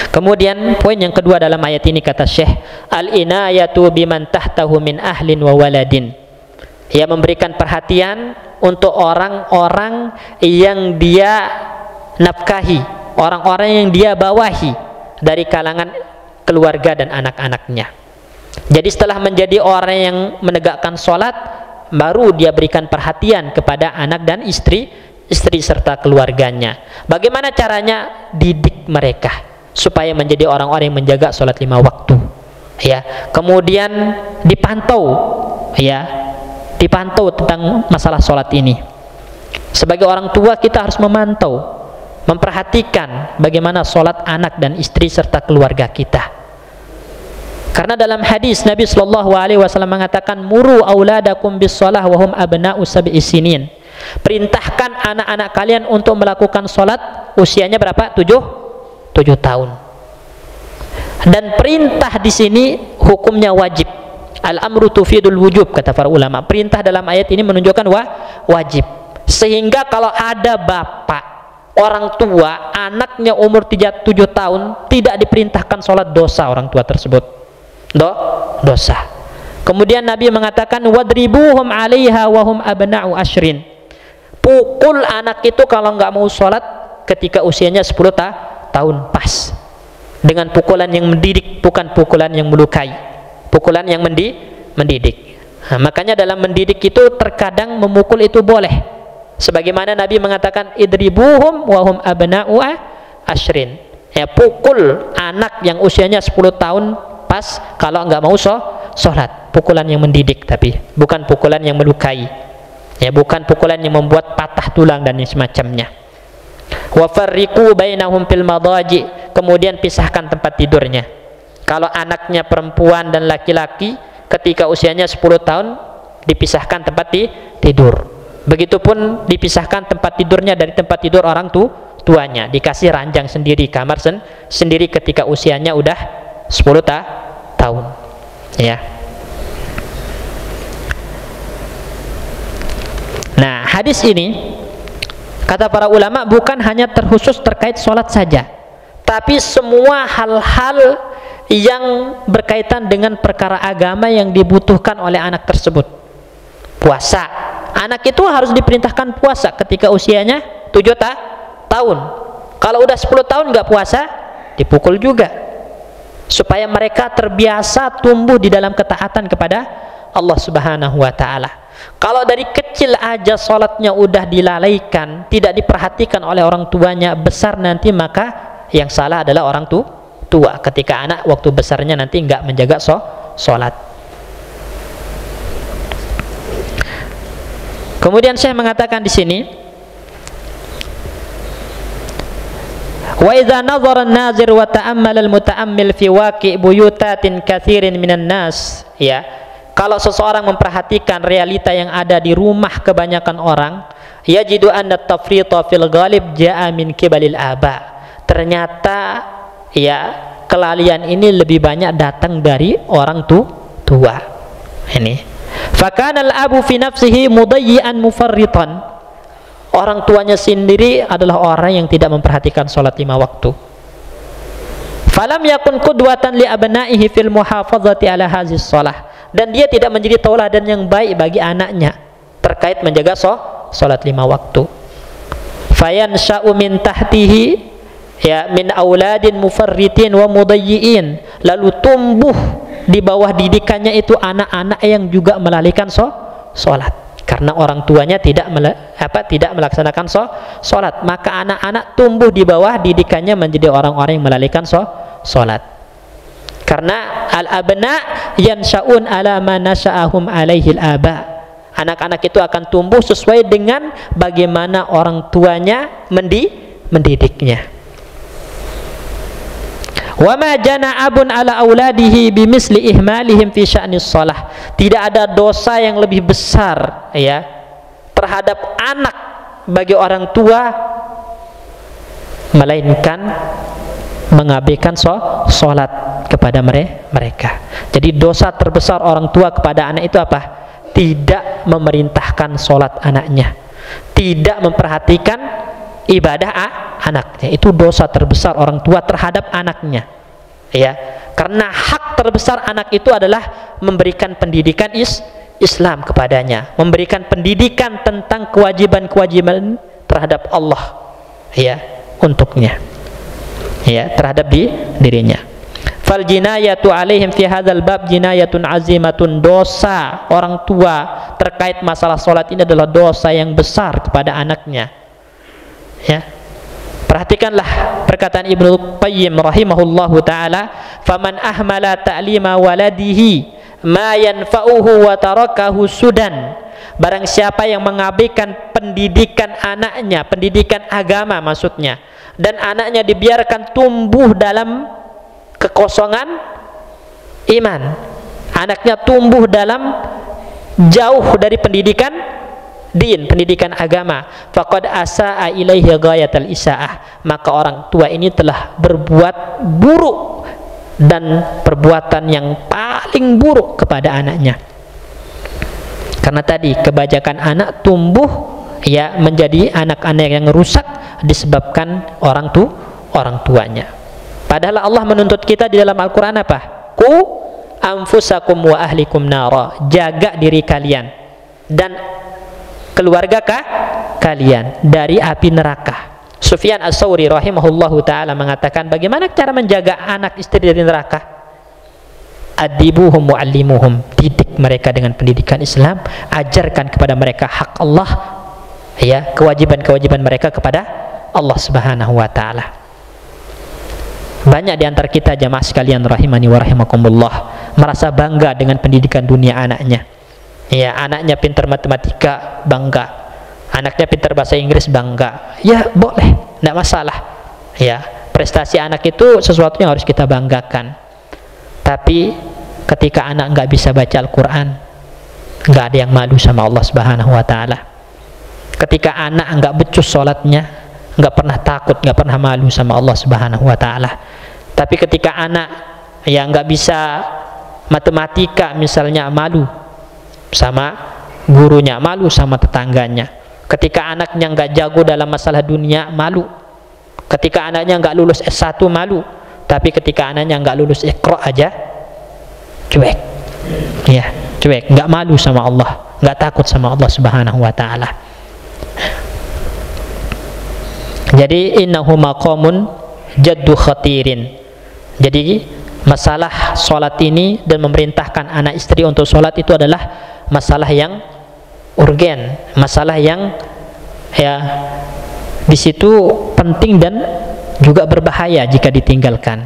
Kemudian poin yang kedua dalam ayat ini kata Syekh, al-inayatu biman tahtahu min ahlin wa waladin, ya, memberikan perhatian untuk orang-orang yang dia nafkahi, orang-orang yang dia bawahi dari kalangan keluarga dan anak-anaknya. Jadi setelah menjadi orang yang menegakkan sholat, baru dia berikan perhatian kepada anak dan istri serta keluarganya. Bagaimana caranya? Didik mereka supaya menjadi orang-orang yang menjaga sholat 5 waktu, ya. Kemudian dipantau, ya, dipantau tentang masalah sholat ini. Sebagai orang tua kita harus memantau, memperhatikan bagaimana sholat anak dan istri serta keluarga kita. Karena dalam hadis Nabi SAW mengatakan, muru auladakum bis sholah wahum abna'u sab'i sinin, perintahkan anak-anak kalian untuk melakukan sholat usianya berapa? 7 tahun. Dan perintah di sini hukumnya wajib. Al-amru tufidul wujub, kata para ulama. Perintah dalam ayat ini menunjukkan wajib. Sehingga kalau ada bapak, orang tua, anaknya umur 7 tahun tidak diperintahkan sholat, dosa orang tua tersebut. Dosa. Kemudian Nabi mengatakan, wadribuhum 'alaiha wahum abna'u ashrin. Pukul anak itu kalau nggak mau sholat ketika usianya 10 tahun pas, dengan pukulan yang mendidik, bukan pukulan yang melukai, pukulan yang mendidik. Nah, makanya dalam mendidik itu terkadang memukul itu boleh, sebagaimana Nabi mengatakan idribuhum wahum abna'u ashrin, ya, pukul anak yang usianya 10 tahun pas kalau nggak mau sholat, pukulan yang mendidik, tapi bukan pukulan yang melukai, ya, bukan pukulan yang membuat patah tulang dan yang semacamnya. Wa farriqu bainahum fil madaji, kemudian pisahkan tempat tidurnya. Kalau anaknya perempuan dan laki-laki ketika usianya 10 tahun dipisahkan tempat tidur. Begitupun dipisahkan tempat tidurnya dari tempat tidur orang tuanya, dikasih ranjang sendiri, kamar sendiri ketika usianya udah 10 tahun, ya. Nah, hadis ini kata para ulama bukan hanya terkhusus terkait sholat saja, tapi semua hal-hal yang berkaitan dengan perkara agama yang dibutuhkan oleh anak tersebut. Puasa, Anak itu harus diperintahkan puasa ketika usianya 7 tahun. Kalau udah 10 tahun nggak puasa, dipukul juga, supaya mereka terbiasa tumbuh di dalam ketaatan kepada Allah Subhanahu wa Ta'ala. Kalau dari kecil aja sholatnya udah dilalaikan, tidak diperhatikan oleh orang tuanya, besar nanti maka yang salah adalah orang tua ketika anak waktu besarnya nanti nggak menjaga sholat. Kemudian saya mengatakan di sini, wa idza nazara an-nazir wa ta'ammala al-muta'ammil fi waqi' buyutatin katsirin minan nas, ya, kalau seseorang memperhatikan realita yang ada di rumah kebanyakan orang, yajidu anna at-tafrita fil ghalib ja'a min kibalil aba. Ternyata ya kelalaian ini lebih banyak datang dari orang tua. Ini fakana al-abu fi nafsihi mudayyi'an mufarritan. Orang tuanya sendiri adalah orang yang tidak memperhatikan sholat 5 waktu. Falam yakun qudwatan li abnaihi fil muhafazati ala hadhihi shalah. Dan dia tidak menjadi tauladan yang baik bagi anaknya terkait menjaga sholat 5 waktu. Fayansha'u min tahtihi, ya, min auladin mufarritin wa mudayyi'in. Lalu tumbuh di bawah didikannya itu anak-anak yang juga melalaikan sholat karena orang tuanya tidak melaksanakan sholat, maka anak-anak tumbuh di bawah didikannya menjadi orang-orang yang melalaikan sholat. Karena al-abna yansha'un ala ma nasha'ahum alaihi al-aba. Anak-anak itu akan tumbuh sesuai dengan bagaimana orang tuanya mendidiknya. Wa ma jana abun ala auladihi bimisli ihmalihim fi sya'nis shalah. Tidak ada dosa yang lebih besar, ya, terhadap anak bagi orang tua melainkan mengabaikan sholat kepada mereka. Jadi dosa terbesar orang tua kepada anak itu apa? Tidak memerintahkan sholat anaknya, tidak memperhatikan ibadah anaknya. Itu dosa terbesar orang tua terhadap anaknya, ya, karena hak terbesar anak itu adalah memberikan pendidikan Islam kepadanya, memberikan pendidikan tentang kewajiban-kewajiban terhadap Allah, ya, untuknya, ya, terhadap dirinya. Fal jinayatu alaihim fi hadzal bab jinayatun azimatun. Dosa orang tua terkait masalah sholat ini adalah dosa yang besar kepada anaknya, ya. Perhatikanlah perkataan Ibnu Qayyim rahimahullahu taala, faman ahmala ta'lima waladihi ma yanfa'uhu wa tarakahu sudan. Barang siapa yang mengabaikan pendidikan anaknya, pendidikan agama maksudnya, dan anaknya dibiarkan tumbuh dalam kekosongan iman, anaknya tumbuh dalam jauh dari pendidikan pendidikan agama, faqad asaa ilaihi ghayatal isaah, maka orang tua ini telah berbuat buruk dan perbuatan yang paling buruk kepada anaknya. Karena tadi kebajakan anak tumbuh, ya, menjadi anak-anak yang rusak disebabkan orang tuanya. Padahal Allah menuntut kita di dalam Al-Quran apa? Ku anfusakum wa ahlikum nara. Jaga diri kalian dan keluarga kalian dari api neraka. Sufyan Ats-Tsauri rahimahullahu taala mengatakan, bagaimana cara menjaga anak istri dari neraka? Adibuhum mu'allimuhum. Didik mereka dengan pendidikan Islam, ajarkan kepada mereka hak Allah, ya, kewajiban-kewajiban mereka kepada Allah Subhanahu wa taala. Banyak di antara kita jamaah sekalian rahimani wa rahimakumullah merasa bangga dengan pendidikan dunia anaknya. Ya, anaknya pintar matematika, bangga. Anaknya pintar bahasa Inggris, bangga. Ya, boleh, tidak masalah. Ya, prestasi anak itu sesuatu yang harus kita banggakan. Tapi ketika anak nggak bisa baca Al-Quran, nggak ada yang malu sama Allah Subhanahu wa taala. Ketika anak nggak becus sholatnya, nggak pernah takut, nggak pernah malu sama Allah Subhanahu wa taala. Tapi ketika anak yang nggak bisa matematika misalnya, malu sama gurunya, malu sama tetangganya. Ketika anaknya nggak jago dalam masalah dunia, malu. Ketika anaknya nggak lulus S1, malu. Tapi ketika anaknya nggak lulus Iqra aja, cuek. Ya, cuek, nggak malu sama Allah, nggak takut sama Allah Subhanahu wa taala. Jadi innahu maqamun jaddu khatirin. Jadi masalah sholat ini dan memerintahkan anak istri untuk sholat itu adalah masalah yang urgen, masalah yang ya di situ penting dan juga berbahaya jika ditinggalkan.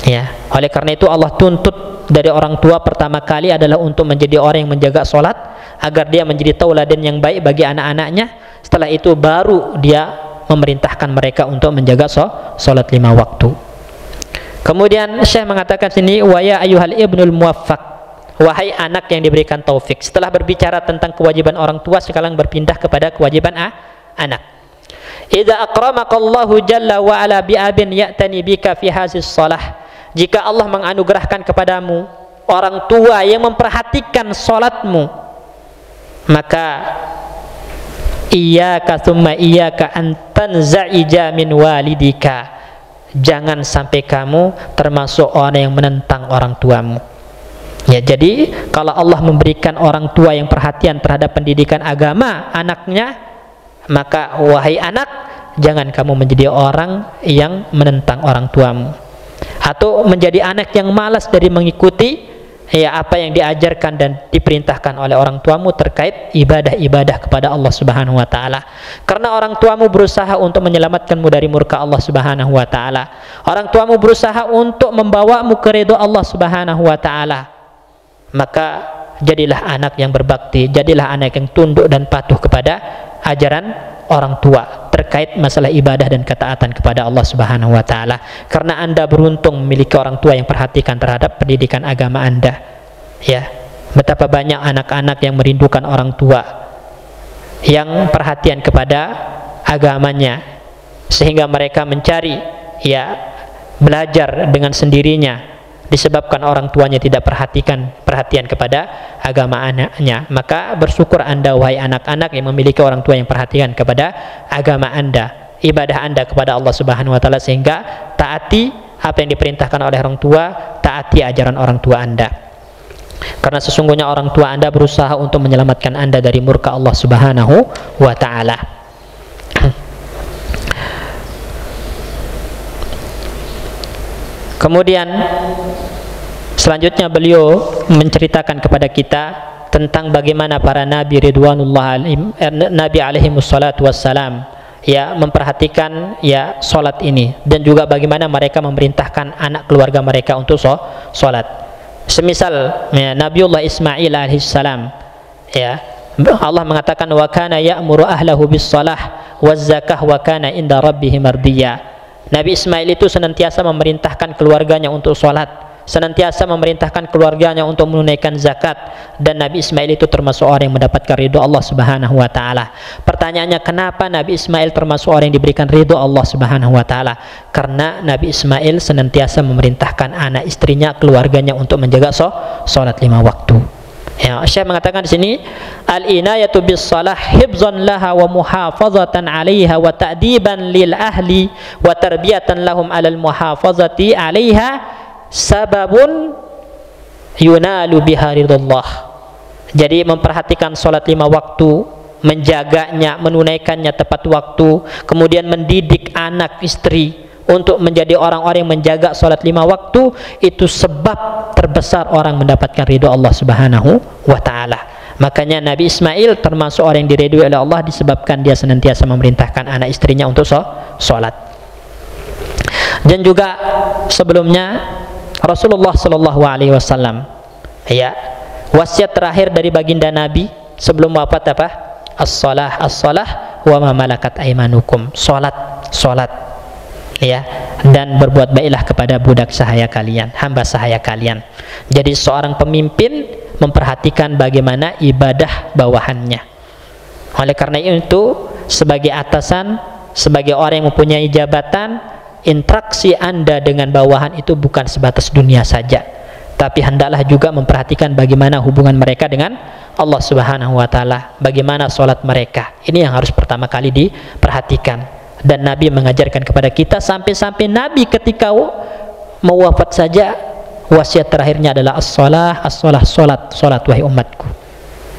Ya, oleh karena itu Allah tuntut dari orang tua pertama kali adalah untuk menjadi orang yang menjaga sholat agar dia menjadi tauladan yang baik bagi anak-anaknya. Setelah itu baru dia memerintahkan mereka untuk menjaga sholat 5 waktu. Kemudian Syekh mengatakan sini, wa ya ayyuhal ibnul muwaffaq, wahai anak yang diberikan taufik. Setelah berbicara tentang kewajiban orang tua, sekarang berpindah kepada kewajiban anak. Idza akramakallahu jalla wa ala bi abin ya'tani bika fi hazis shalah. Jika Allah menganugerahkan kepadamu orang tua yang memperhatikan salatmu, maka iyyaka tsumma iyyaka an tanza'ija min walidika. Jangan sampai kamu termasuk orang yang menentang orang tuamu. Ya, jadi kalau Allah memberikan orang tua yang perhatian terhadap pendidikan agama anaknya, maka wahai anak, jangan kamu menjadi orang yang menentang orang tuamu atau menjadi anak yang malas dari mengikuti ya apa yang diajarkan dan diperintahkan oleh orang tuamu terkait ibadah-ibadah kepada Allah Subhanahu wa taala. Karena orang tuamu berusaha untuk menyelamatkanmu dari murka Allah Subhanahu wa taala. Orang tuamu berusaha untuk membawamu ke ridha Allah Subhanahu wa taala. Maka jadilah anak yang berbakti, jadilah anak yang tunduk dan patuh kepada ajaran orang tua terkait masalah ibadah dan ketaatan kepada Allah Subhanahu wa taala. Karena Anda beruntung memiliki orang tua yang perhatikan terhadap pendidikan agama Anda. Ya, betapa banyak anak-anak yang merindukan orang tua yang perhatian kepada agamanya sehingga mereka mencari ya belajar dengan sendirinya disebabkan orang tuanya tidak perhatian kepada agama anaknya. Maka bersyukur Anda wahai anak-anak yang memiliki orang tua yang perhatian kepada agama Anda, ibadah Anda kepada Allah Subhanahu wa taala, sehingga taati apa yang diperintahkan oleh orang tua, taati ajaran orang tua Anda. Karena sesungguhnya orang tua Anda berusaha untuk menyelamatkan Anda dari murka Allah Subhanahu wa taala. Kemudian selanjutnya beliau menceritakan kepada kita tentang bagaimana para nabi ridwanullah alaihim, nabi alaihi wassalatu wassalam ya memperhatikan ya salat ini, dan juga bagaimana mereka memerintahkan anak keluarga mereka untuk salat. Semisal ya, Nabiullah Ismail alaihissalam ya, Allah mengatakan wa kana ya'muru ahlahu bis shalah waz zakah wa kana inda rabbih mardiyya. Nabi Ismail itu senantiasa memerintahkan keluarganya untuk sholat, senantiasa memerintahkan keluarganya untuk menunaikan zakat, dan Nabi Ismail itu termasuk orang yang mendapatkan ridho Allah Subhanahu wa taala. Pertanyaannya, kenapa Nabi Ismail termasuk orang yang diberikan ridho Allah Subhanahu wa taala? Karena Nabi Ismail senantiasa memerintahkan anak istrinya, keluarganya untuk menjaga sholat 5 waktu. Ya, Syekh mengatakan di sini al-inayatu bis shalah hifzan laha wa muhafazatan 'alaiha wa ta'diban lil ahli wa tarbiyatan lahum 'alal muhafazati 'alaiha sababun yunalu biha ridullah. Jadi memperhatikan salat 5 waktu, menjaganya, menunaikannya tepat waktu, kemudian mendidik anak istri untuk menjadi orang-orang yang menjaga salat 5 waktu, itu sebab terbesar orang mendapatkan ridho Allah Subhanahu wa taala. Makanya Nabi Ismail termasuk orang yang diridhoi oleh Allah disebabkan dia senantiasa memerintahkan anak istrinya untuk salat. Dan juga sebelumnya Rasulullah sallallahu alaihi wasallam ya, wasiat terakhir dari baginda Nabi sebelum wafat apa? As-shalah wa ma malakat aimanukum. Salat ya, dan berbuat baiklah kepada budak sahaya kalian, hamba sahaya kalian. Jadi seorang pemimpin memperhatikan bagaimana ibadah bawahannya. Oleh karena itu, sebagai atasan, sebagai orang yang mempunyai jabatan, interaksi Anda dengan bawahan itu bukan sebatas dunia saja, tapi hendaklah juga memperhatikan bagaimana hubungan mereka dengan Allah Subhanahu wa taala, bagaimana sholat mereka. Ini yang harus pertama kali diperhatikan. Dan Nabi mengajarkan kepada kita, sampai-sampai Nabi ketika mau wafat saja, wasiat terakhirnya adalah as-shalah, as-shalah, salat wahai umatku.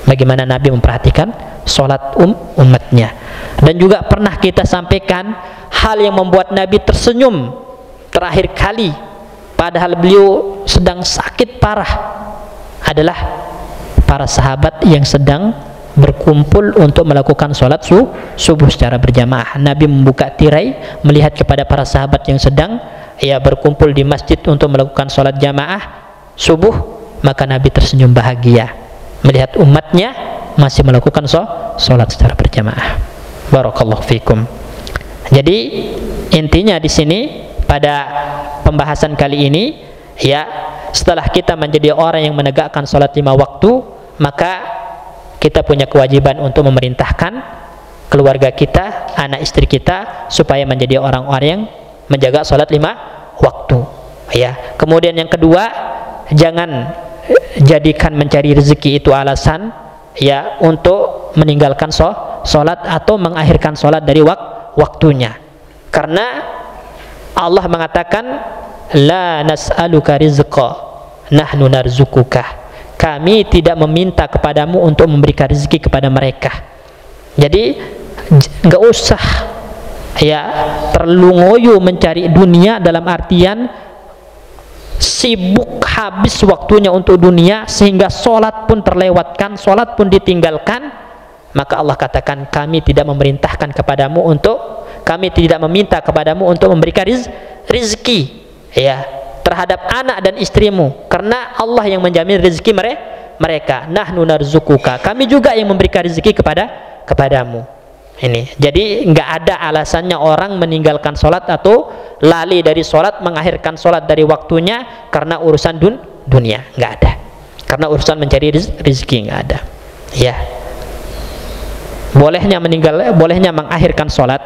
Bagaimana Nabi memperhatikan salat umatnya. Dan juga pernah kita sampaikan hal yang membuat Nabi tersenyum terakhir kali padahal beliau sedang sakit parah adalah para sahabat yang sedang berkumpul untuk melakukan sholat subuh secara berjamaah. Nabi membuka tirai melihat kepada para sahabat yang sedang berkumpul di masjid untuk melakukan sholat jamaah subuh, maka Nabi tersenyum bahagia melihat umatnya masih melakukan sholat secara berjamaah. Barakallahu fikum. Jadi intinya di sini pada pembahasan kali ini, setelah kita menjadi orang yang menegakkan sholat 5 waktu, maka kita punya kewajiban untuk memerintahkan keluarga kita, anak istri kita, supaya menjadi orang-orang yang menjaga sholat 5 waktu. Kemudian yang kedua, jangan jadikan mencari rezeki itu alasan untuk meninggalkan sholat atau mengakhirkan sholat dari waktunya. Karena Allah mengatakan, la nas'aluka rizqa, nahnu narzukuka. Kami tidak meminta kepadamu untuk memberikan rezeki kepada mereka. Jadi nggak usah terlalu ngoyo mencari dunia, dalam artian sibuk habis waktunya untuk dunia sehingga sholat pun terlewatkan, sholat pun ditinggalkan. Maka Allah katakan, kami tidak memerintahkan kepadamu kami tidak meminta kepadamu untuk memberikan rizki terhadap anak dan istrimu, karena Allah yang menjamin rezeki mereka. Nahnu narzukuka, kami juga yang memberikan rezeki kepadamu. Ini jadi nggak ada alasannya orang meninggalkan sholat atau lali dari sholat, mengakhirkan sholat dari waktunya karena urusan dunia, nggak ada. Karena urusan mencari rezeki nggak ada. Bolehnya mengakhirkan sholat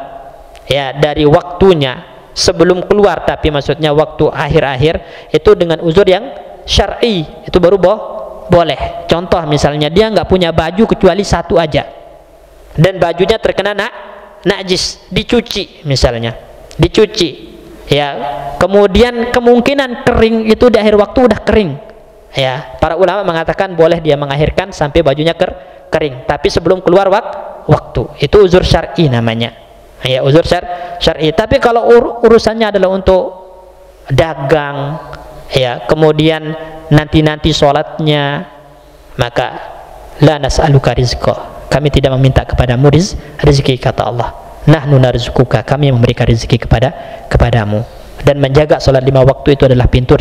dari waktunya sebelum keluar, tapi maksudnya waktu akhir-akhir itu dengan uzur yang syar'i, itu baru boleh. Contoh misalnya dia nggak punya baju kecuali satu aja dan bajunya terkena najis, dicuci misalnya, kemudian kemungkinan kering, itu di akhir waktu udah kering, para ulama mengatakan boleh dia mengakhirkan sampai bajunya kering, tapi sebelum keluar waktu, itu uzur syar'i namanya. Uzur syar'i. Tapi kalau urusannya adalah untuk dagang, kemudian nanti sholatnya, maka la nas'aluka rizqa, kami tidak meminta kepadamu rezeki, kata Allah. Nahnu narzukuka, kami memberikan rezeki kepadamu. Dan menjaga sholat 5 waktu itu adalah pintu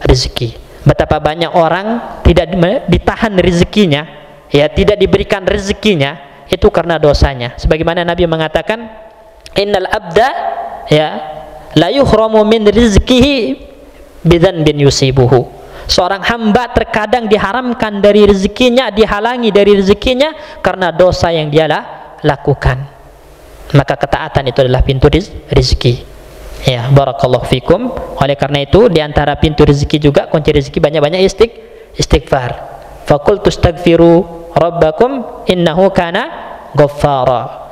rezeki. Betapa banyak orang tidak ditahan rezekinya, tidak diberikan rezekinya, itu karena dosanya. Sebagaimana Nabi mengatakan, innal abda la yuhramu min rizkihi bidzanbin yusibuhu. Seorang hamba terkadang diharamkan dari rezekinya, dihalangi dari rezekinya karena dosa yang dia lakukan. Maka ketaatan itu adalah pintu rezeki. Barakallahu fikum. Oleh karena itu di antara pintu rezeki juga, kunci rezeki, banyak-banyak istighfar. Faqultu astaghfiru rabbakum innahu kana ghaffara.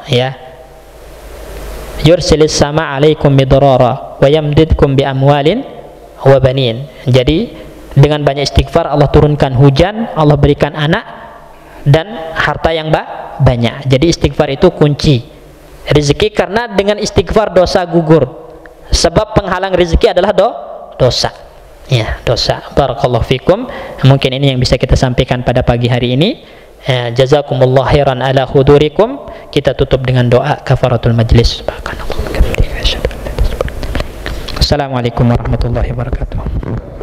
Yursilis sama alaikum midrara wa yamdidkum bi amwalin wa banin. Jadi dengan banyak istighfar Allah turunkan hujan, Allah berikan anak dan harta yang banyak. Jadi istighfar itu kunci rezeki, karena dengan istighfar dosa gugur. Sebab penghalang rezeki adalah dosa. Dosa. Barakallahu fikum. Mungkin ini yang bisa kita sampaikan pada pagi hari ini. Jazakumullah khairan ala hudurikum. Kita tutup dengan doa kafaratul majlis. Assalamualaikum warahmatullahi wabarakatuh.